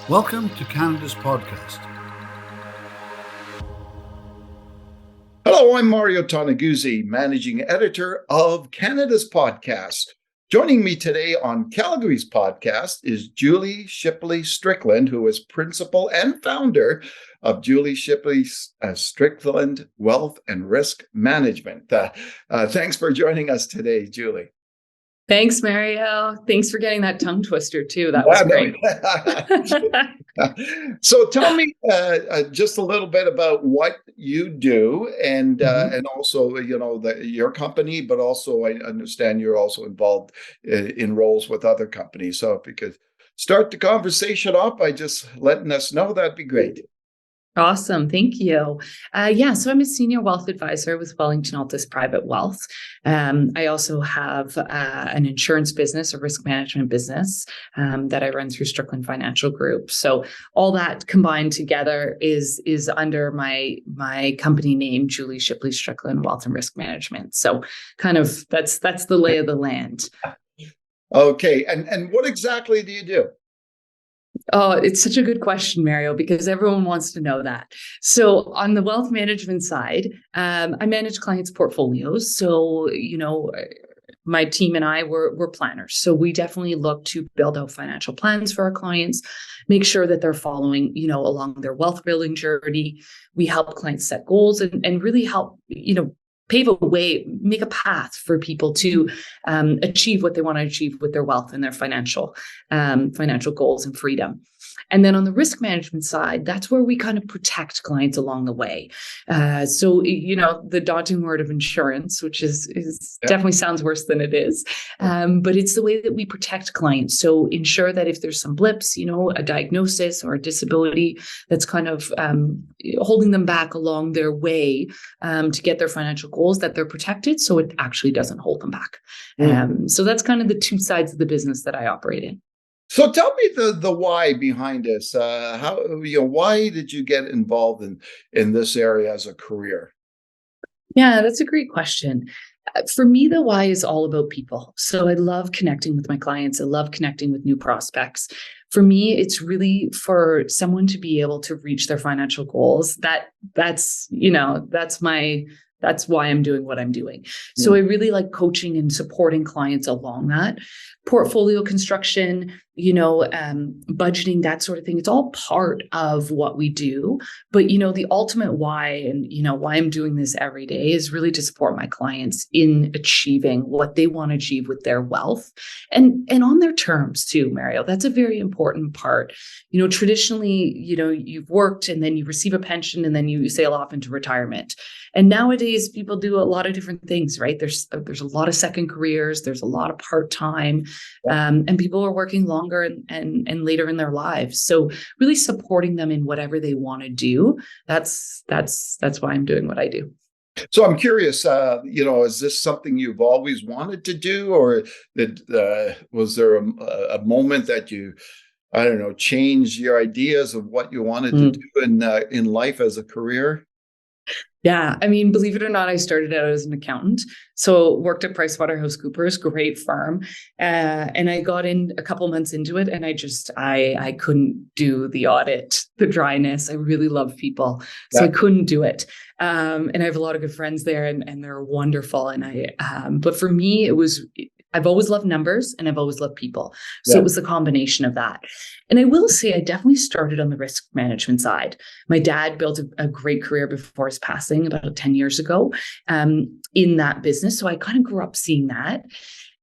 Welcome to Canada's podcast. Hello, I'm Mario Toneguzzi, Managing Editor of Canada's Podcast. Joining me today on Calgary's podcast is Julie Shipley-Strickland, who is principal and founder of Julie Shipley-Strickland Wealth and Risk Management. Thanks for joining us today, Julie. Thanks, Mario. Thanks for getting that tongue twister, too. That was great. So tell me just a little bit about what you do and also, your company, but also I understand you're also involved in roles with other companies. So if you could start the conversation off by just letting us know, that'd be great. Awesome. Thank you. So I'm a senior wealth advisor with Wellington-Altus Private Wealth. I also have an insurance business, a risk management business that I run through Strickland Financial Group. So all that combined together is under my company name, Julie Shipley-Strickland Wealth and Risk Management. So kind of that's the lay of the land. Okay. And what exactly do you do? Oh, it's such a good question, Mario, because everyone wants to know that. So on the wealth management side, I manage clients' portfolios. So, my team and I we're planners. So we definitely look to build out financial plans for our clients, make sure that they're following, along their wealth building journey. We help clients set goals and really help, pave a way, make a path for people to achieve what they want to achieve with their wealth and their financial goals and freedom. And then on the risk management side, that's where we kind of protect clients along the way. So the daunting word of insurance, which is definitely sounds worse than it is, but it's the way that we protect clients. So ensure that if there's some blips, a diagnosis or a disability that's kind of holding them back along their way to get their financial goals, that they're protected, so it actually doesn't hold them back. So that's kind of the two sides of the business that I operate in. So tell me the why behind this. Why did you get involved in this area as a career? Yeah, that's a great question. For me, the why is all about people. So I love connecting with my clients. I love connecting with new prospects. For me, it's really for someone to be able to reach their financial goals. That's why I'm doing what I'm doing. So I really like coaching and supporting clients along that. Portfolio construction, budgeting, that sort of thing. It's all part of what we do. But, the ultimate why and, why I'm doing this every day is really to support my clients in achieving what they want to achieve with their wealth and on their terms too, Mario. That's a very important part. Traditionally, you've worked and then you receive a pension and then you sail off into retirement. And nowadays, people do a lot of different things, right? There's a lot of second careers. There's a lot of part-time, and people are working longer and later in their lives. So really supporting them in whatever they want to do. That's why I'm doing what I do. So I'm curious, is this something you've always wanted to do, or was there a moment that you, changed your ideas of what you wanted to do in life as a career? Yeah. I mean, believe it or not, I started out as an accountant. So worked at PricewaterhouseCoopers, great firm. And I got in a couple months into it and I couldn't do the audit, the dryness. I really love people. So I couldn't do it. And I have a lot of good friends there and they're wonderful. And but for me, I've always loved numbers and I've always loved people. So it was a combination of that. And I will say I definitely started on the risk management side. My dad built a great career before his passing about 10 years ago in that business. So I kind of grew up seeing that.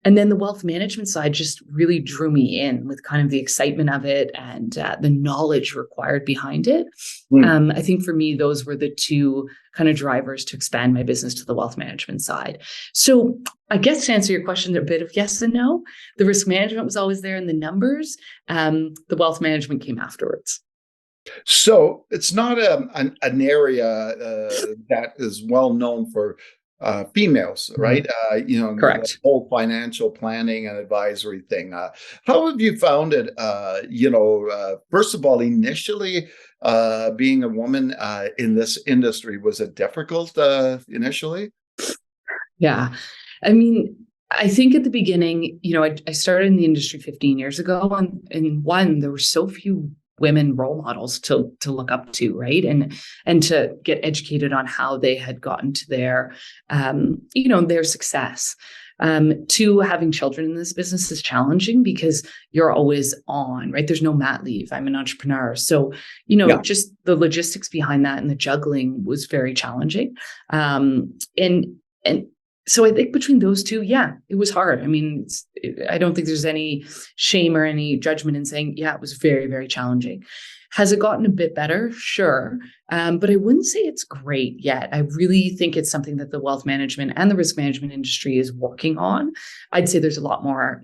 And then the wealth management side just really drew me in with kind of the excitement of it and the knowledge required behind it. I think for me, those were the two kind of drivers to expand my business to the wealth management side. So I guess to answer your question, a bit of yes and no. The risk management was always there in the numbers. The wealth management came afterwards. So it's not an area that is well known for females, right? Correct. The whole financial planning and advisory thing. How have you found it? First of all, initially, being a woman in this industry, was it difficult initially? Yeah. I mean, I think at the beginning, I started in the industry 15 years ago, and there were so few women role models to look up to, right? And to get educated on how they had gotten to their, their success. Two, having children in this business is challenging because you're always on, right? There's no mat leave. I'm an entrepreneur. So, just the logistics behind that and the juggling was very challenging. And so I think between those two, it was hard. I mean, I don't think there's any shame or any judgment in saying, it was very, very challenging. Has it gotten a bit better? Sure. But I wouldn't say it's great yet. I really think it's something that the wealth management and the risk management industry is working on. I'd say there's a lot more,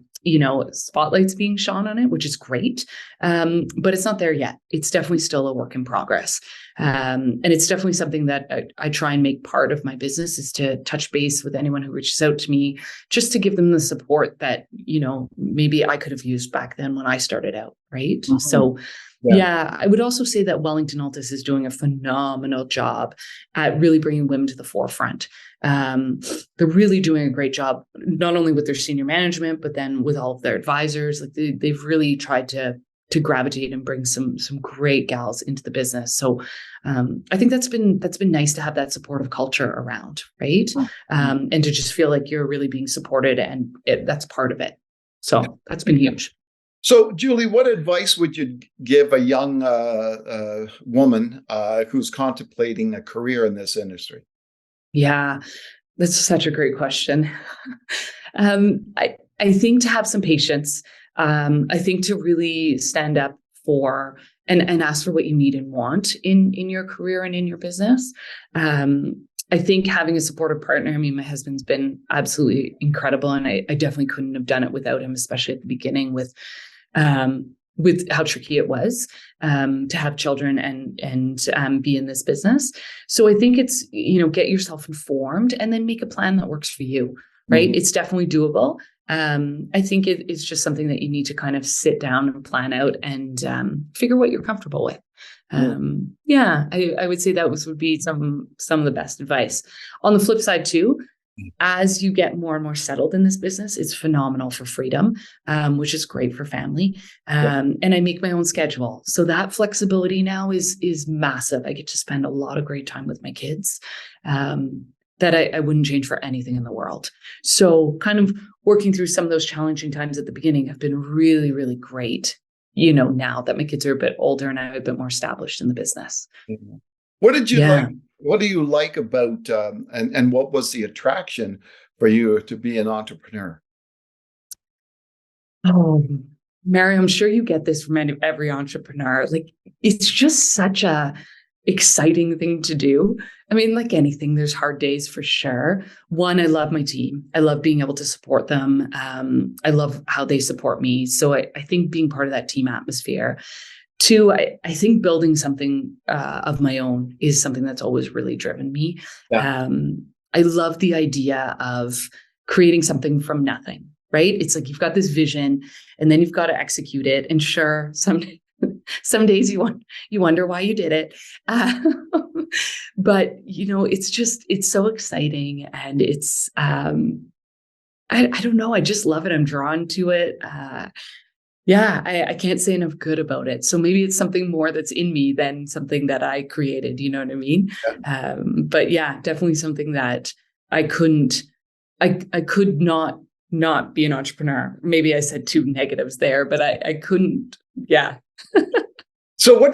spotlights being shone on it, which is great. But it's not there yet. It's definitely still a work in progress. And it's definitely something that I try and make part of my business, is to touch base with anyone who reaches out to me, just to give them the support that, maybe I could have used back then when I started out. Right. Mm-hmm. So I would also say that Wellington-Altus is doing a phenomenal job at really bringing women to the forefront. They're really doing a great job, not only with their senior management, but then with all of their advisors. Like they've really tried to gravitate and bring some great gals into the business. So I think that's been nice to have that supportive culture around, right? And to just feel like you're really being supported, and that's part of it. So that's been huge. So, Julie, what advice would you give a young woman who's contemplating a career in this industry? Yeah, that's such a great question. I think to have some patience. I think to really stand up for and ask for what you need and want in your career and in your business. I think having a supportive partner, my husband's been absolutely incredible, and I definitely couldn't have done it without him, especially at the beginning with how tricky it was to have children and be in this business. So I think it's, get yourself informed and then make a plan that works for you, right? Mm-hmm. It's definitely doable. I think it's just something that you need to kind of sit down and plan out and figure what you're comfortable with. I would say that would be some of the best advice. On the flip side too, as you get more and more settled in this business, it's phenomenal for freedom, which is great for family. And I make my own schedule. So that flexibility now is massive. I get to spend a lot of great time with my kids that I wouldn't change for anything in the world. So kind of working through some of those challenging times at the beginning have been really, really great, now that my kids are a bit older and I'm a bit more established in the business. Mm-hmm. What did you like? What do you like about, and what was the attraction for you to be an entrepreneur? Oh, Mary, I'm sure you get this from every entrepreneur. Like, it's just such a exciting thing to do. Like anything, there's hard days for sure. One, I love my team. I love being able to support them. I love how they support me. So I think being part of that team atmosphere. Two, I think building something of my own is something that's always really driven me. Yeah. I love the idea of creating something from nothing, right? It's like you've got this vision and then you've got to execute it. And sure, some days you wonder why you did it. But, it's so exciting, and it's, I don't know. I just love it. I'm drawn to it. I can't say enough good about it. So maybe it's something more that's in me than something that I created. You know what I mean? Yeah. But definitely something that I could not be an entrepreneur. Maybe I said two negatives there, but I couldn't. Yeah. So when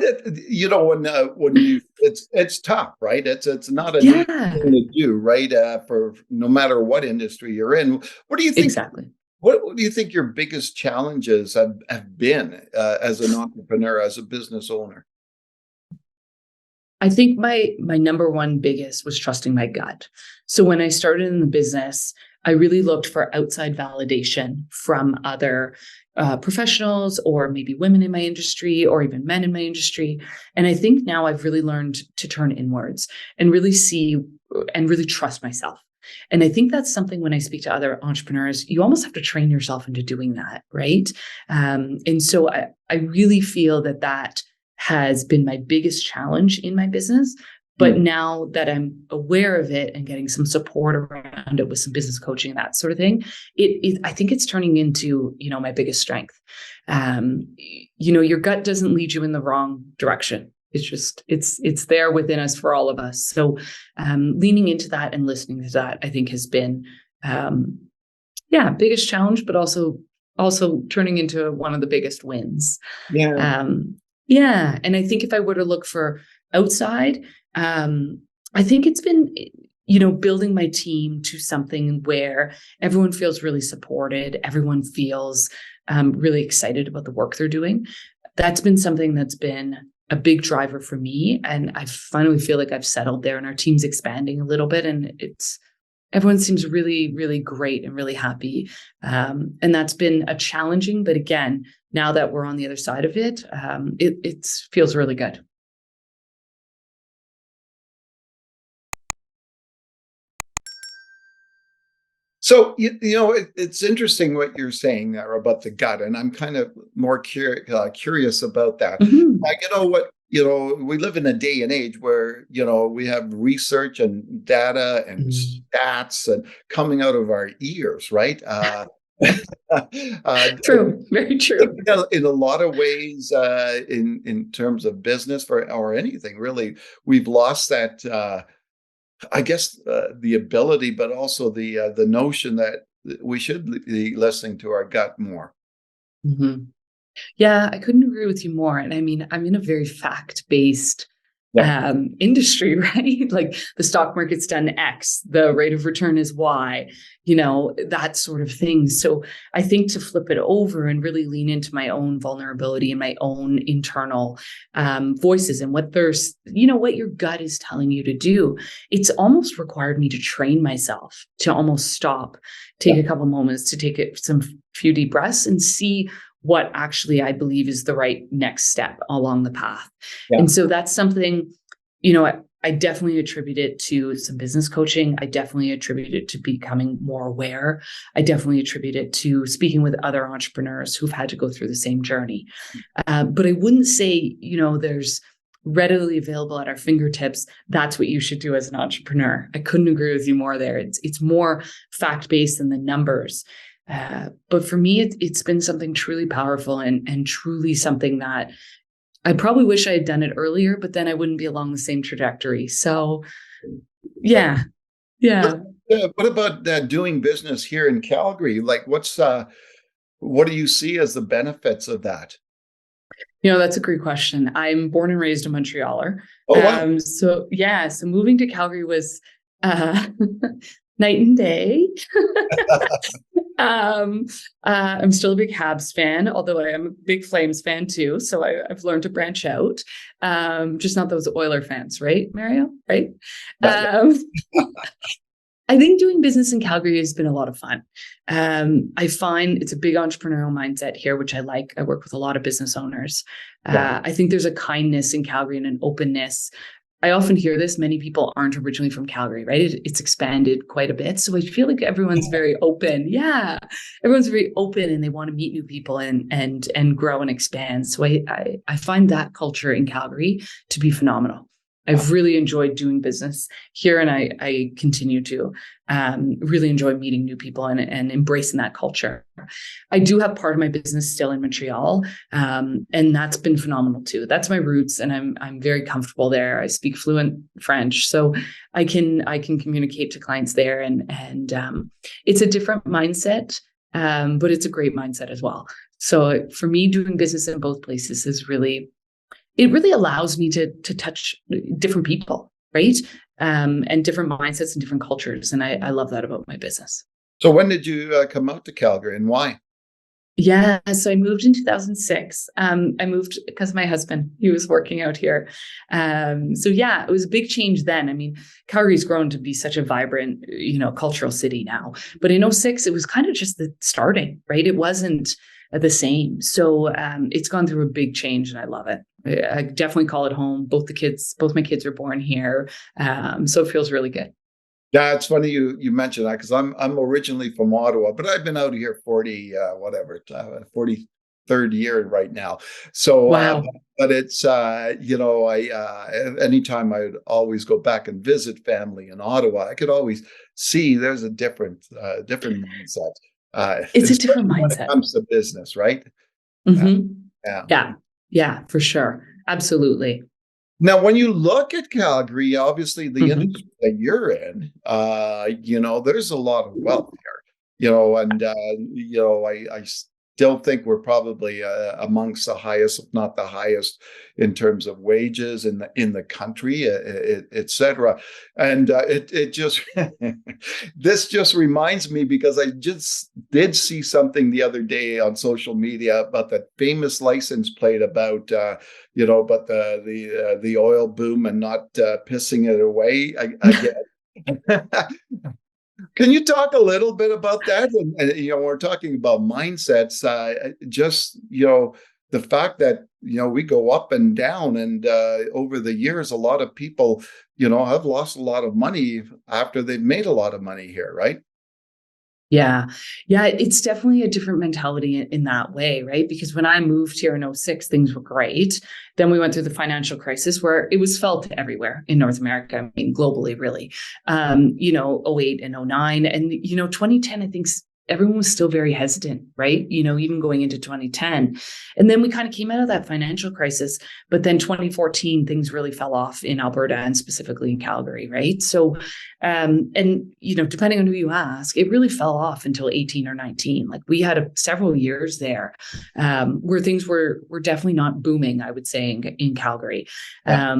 you, it's tough, right? It's not an easy thing to do, right? For no matter what industry you're in. What do you think? Exactly. What do you think your biggest challenges have been as an entrepreneur, as a business owner? I think my number one biggest was trusting my gut. So when I started in the business, I really looked for outside validation from other professionals, or maybe women in my industry, or even men in my industry. And I think now I've really learned to turn inwards and really see and really trust myself. And I think that's something when I speak to other entrepreneurs, you almost have to train yourself into doing that, right? And so I really feel that has been my biggest challenge in my business. But now that I'm aware of it and getting some support around it with some business coaching and that sort of thing, I think it's turning into, my biggest strength. Your gut doesn't lead you in the wrong direction. It's there within us for all of us. So leaning into that and listening to that, I think, has been biggest challenge, but also turning into one of the biggest wins. And I think if I were to look for outside, I think it's been building my team to something where everyone feels really supported, everyone feels really excited about the work they're doing. That's been something that's been a big driver for me. And I finally feel like I've settled there, and our team's expanding a little bit, and everyone seems really, really great and really happy. And that's been a challenging, but again, now that we're on the other side of it, it feels really good. So, it's interesting what you're saying there about the gut, and I'm kind of more curious about that. Mm-hmm. We live in a day and age where, we have research and data and stats and coming out of our ears, right? True. Very true. In a lot of ways, in terms of business or anything, really, we've lost that, I guess, the ability, but also the notion that we should be listening to our gut more. Mm-hmm. Yeah, I couldn't agree with you more. And I mean, I'm in a very fact-based industry, right? Like the stock market's done X, the rate of return is Y, that sort of thing. So I think to flip it over and really lean into my own vulnerability and my own internal voices and what what your gut is telling you to do, it's almost required me to train myself to almost stop, take a couple moments to take some few deep breaths and see what actually I believe is the right next step along the path. Yeah. And so that's something, I definitely attribute it to some business coaching. I definitely attribute it to becoming more aware. I definitely attribute it to speaking with other entrepreneurs who've had to go through the same journey. But I wouldn't say, there's readily available at our fingertips, that's what you should do as an entrepreneur. I couldn't agree with you more there. It's more fact-based than the numbers. But for me, it's been something truly powerful and truly something that I probably wish I had done it earlier, but then I wouldn't be along the same trajectory. So, yeah. What about doing business here in Calgary? Like, what do you see as the benefits of that? That's a great question. I'm born and raised a Montrealer. Oh, wow. So moving to Calgary was night and day. I'm still a big Habs fan, although I am a big Flames fan too. So I've learned to branch out. Just not those Oiler fans, right, Mario? Right? I think doing business in Calgary has been a lot of fun. I find it's a big entrepreneurial mindset here, which I like. I work with a lot of business owners. I think there's a kindness in Calgary and an openness. I often hear this, many people aren't originally from Calgary, right? It's expanded quite a bit. So I feel like everyone's very open. Yeah. Everyone's very open and they want to meet new people and grow and expand. So I find that culture in Calgary to be phenomenal. I've really enjoyed doing business here, and I continue to really enjoy meeting new people and embracing that culture. I do have part of my business still in Montreal, and that's been phenomenal too. That's my roots, and I'm very comfortable there. I speak fluent French, so I can communicate to clients there, and it's a different mindset, but it's a great mindset as well. So for me, doing business in both places is really. It really allows me to touch different people, right? And different mindsets and different cultures. And I love that about my business. So when did you come out to Calgary and why? Yeah, so I moved in 2006. I moved because my husband, he was working out here. It was a big change then. I mean, Calgary's grown to be such a vibrant, cultural city now. But in 2006, it was kind of just the starting, right? It wasn't the same. So it's gone through a big change and I love it. I definitely call it home. Both my kids are born here. So it feels really good. Yeah, it's funny you mentioned that because I'm originally from Ottawa, but I've been out here 43rd year right now. So, wow. But it's anytime I would always go back and visit family in Ottawa, I could always see there's a different mindset. It's a different mindset when it comes to business, right? Mm-hmm. Yeah. Yeah, for sure. Absolutely. Now, when you look at Calgary, obviously the Mm-hmm. industry that you're in, there's a lot of wealth here, and I still think we're probably amongst the highest, if not the highest, in terms of wages in the country, et cetera. And it just this just reminds me, because I just did see something the other day on social media about that famous license plate about but the oil boom and not pissing it away again. Can you talk a little bit about that? And we're talking about mindsets, the fact that, we go up and down, and over the years, a lot of people, have lost a lot of money after they've made a lot of money here, right? Yeah. Yeah. It's definitely a different mentality in that way, right? Because when I moved here in 2006, things were great. Then we went through the financial crisis where it was felt everywhere in North America. I mean, globally, really. 2008 and 2009. And, 2010, I think everyone was still very hesitant, right? Even going into 2010. And then we kind of came out of that financial crisis. But then 2014, things really fell off in Alberta and specifically in Calgary, right? So, depending on who you ask, it really fell off until 18 or 19. Like we had several years there where things were definitely not booming, I would say, in Calgary. Yeah.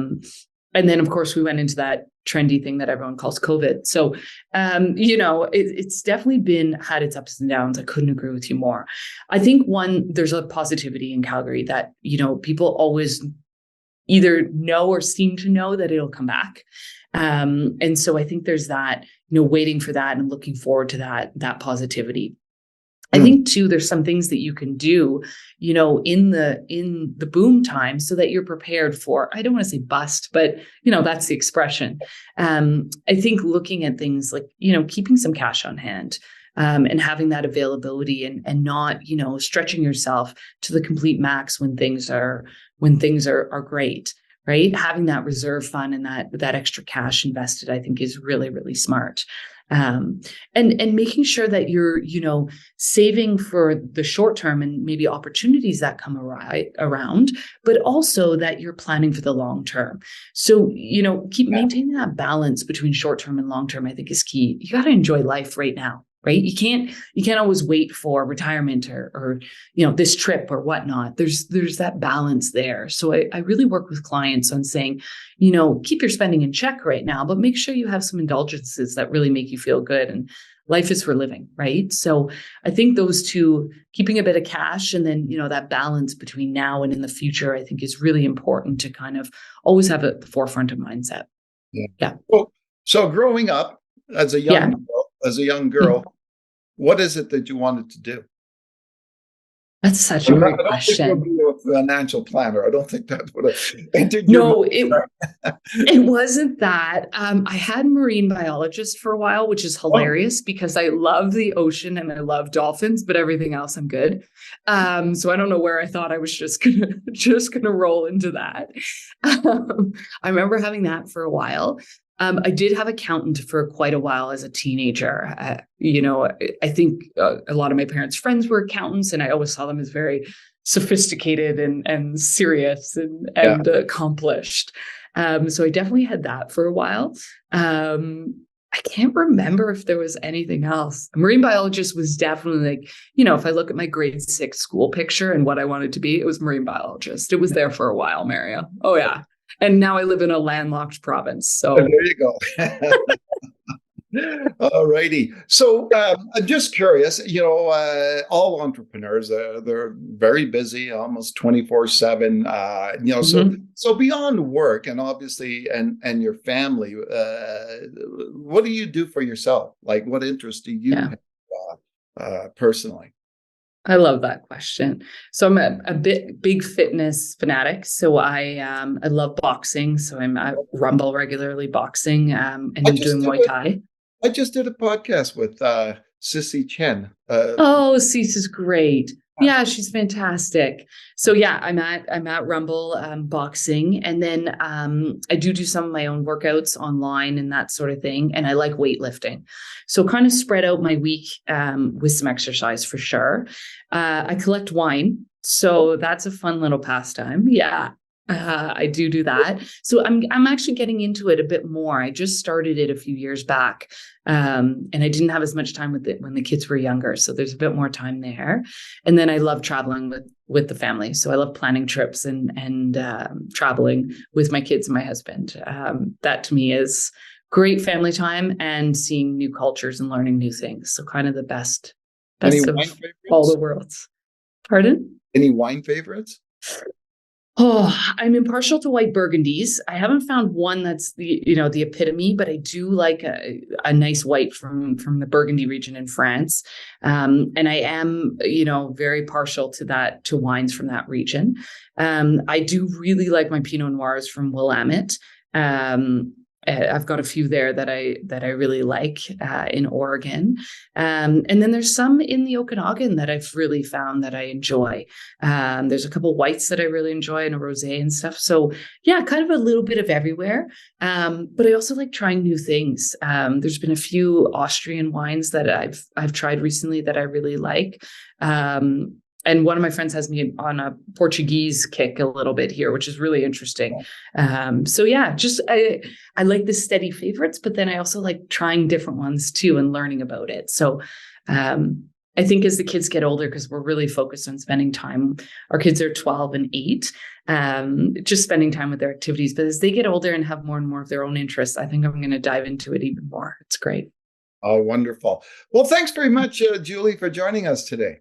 And then, of course, we went into that trendy thing that everyone calls COVID. So, it's definitely had its ups and downs. I couldn't agree with you more. I think there's a positivity in Calgary that, people always either know or seem to know that it'll come back. And so I think there's that, waiting for that and looking forward to that positivity. I think too, there's some things that you can do, in the boom time so that you're prepared for, I don't want to say bust, but that's the expression. I think looking at things like, keeping some cash on hand, and having that availability and not, stretching yourself to the complete max when things are great. Right. Having that reserve fund and that extra cash invested, I think is really, really smart. And making sure that you're, saving for the short term and maybe opportunities that come around, but also that you're planning for the long term. So, keep maintaining that balance between short term and long term, I think is key. You got to enjoy life right now. Right. You can't always wait for retirement or this trip or whatnot. There's that balance there. So I really work with clients on saying, keep your spending in check right now, but make sure you have some indulgences that really make you feel good. And life is for living. Right. So I think those two, keeping a bit of cash and then, that balance between now and in the future, I think is really important to kind of always have at the forefront of mindset. Yeah. So growing up as a young girl, what is it that you wanted to do? That's such a great question. I don't think you'll be a financial planner. I don't think that would have entered your mind. It wasn't that. I had marine biologist for a while, which is hilarious because I love the ocean and I love dolphins, but everything else I'm good. So I don't know where I thought I was just gonna roll into that. I remember having that for a while. I did have accountant for quite a while as a teenager. I think a lot of my parents' friends were accountants, and I always saw them as very sophisticated and serious and accomplished. So I definitely had that for a while. I can't remember if there was anything else. A marine biologist was definitely if I look at my grade 6 school picture and what I wanted to be, it was marine biologist. It was there for a while, Mario. Oh, yeah. And now I live in a landlocked province. So there you go. All righty. So I'm just curious, all entrepreneurs, they're very busy, almost 24/7, so beyond work and obviously, and your family, what do you do for yourself? Like what interests do you have personally? I love that question. So I'm a big fitness fanatic. So I love boxing. So I rumble regularly boxing, and I'm doing Muay Thai. I just did a podcast with Sissy Chen. Sis is great. Yeah, she's fantastic. So yeah, I'm at Rumble boxing, and then I do some of my own workouts online and that sort of thing. And I like weightlifting, so kind of spread out my week with some exercise for sure. I collect wine. So that's a fun little pastime. Yeah. I do that. So I'm actually getting into it a bit more. I just started it a few years back, and I didn't have as much time with it when the kids were younger. So there's a bit more time there. And then I love traveling with the family. So I love planning trips and traveling with my kids and my husband. That to me is great family time and seeing new cultures and learning new things. So kind of the best Any of wine favorites? all the worlds. Pardon? Any wine favorites? Oh, I'm impartial to white Burgundies. I haven't found one that's the epitome, but I do like a nice white from the Burgundy region in France. And I am, very partial to wines from that region. I do really like my Pinot Noirs from Willamette. I've got a few there that I really like in Oregon. And then there's some in the Okanagan that I've really found that I enjoy. There's a couple whites that I really enjoy and a rosé and stuff. So yeah, kind of a little bit of everywhere. But I also like trying new things. There's been a few Austrian wines that I've tried recently that I really like. And one of my friends has me on a Portuguese kick a little bit here, which is really interesting. So yeah, just I like the steady favorites, but then I also like trying different ones too and learning about it. So I think as the kids get older, because we're really focused on spending time, our kids are 12 and 8, just spending time with their activities. But as they get older and have more and more of their own interests, I think I'm going to dive into it even more. It's great. Oh, wonderful. Well, thanks very much, Julie, for joining us today.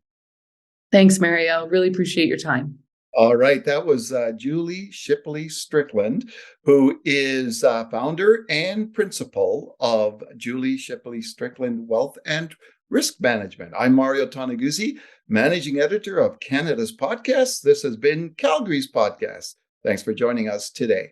Thanks, Mario. Really appreciate your time. All right. That was Julie Shipley-Strickland, who is founder and principal of Julie Shipley-Strickland Wealth and Risk Management. I'm Mario Toneguzzi, managing editor of Canada's Podcast. This has been Calgary's Podcast. Thanks for joining us today.